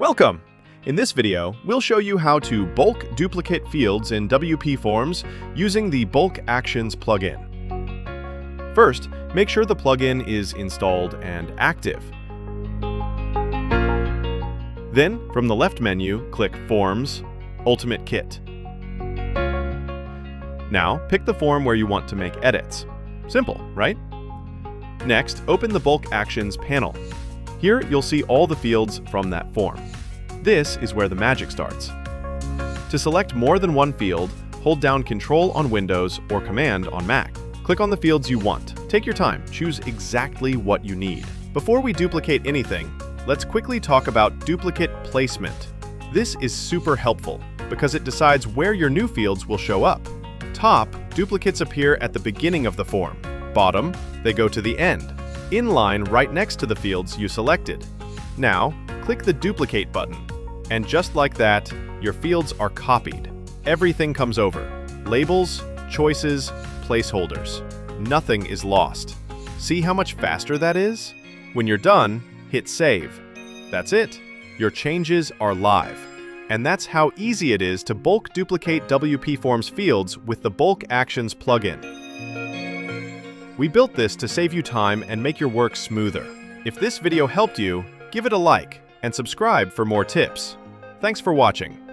Welcome! In this video, we'll show you how to bulk duplicate fields in WPForms using the Bulk Actions plugin. First, make sure the plugin is installed and active. Then, from the left menu, click Forms, Ultimate Kit. Now, pick the form where you want to make edits. Simple, right? Next, open the Bulk Actions panel. Here, you'll see all the fields from that form. This is where the magic starts. To select more than one field, hold down Control on Windows or Command on Mac. Click on the fields you want. Take your time, choose exactly what you need. Before we duplicate anything, let's quickly talk about duplicate placement. This is super helpful because it decides where your new fields will show up. Top, duplicates appear at the beginning of the form. Bottom, they go to the end. Inline, right next to the fields you selected. Now, click the Duplicate button. And just like that, your fields are copied. Everything comes over. Labels, choices, placeholders. Nothing is lost. See how much faster that is? When you're done, hit Save. That's it. Your changes are live. And that's how easy it is to bulk duplicate WPForms fields with the Bulk Actions plugin. We built this to save you time and make your work smoother. If this video helped you, give it a like and subscribe for more tips. Thanks for watching.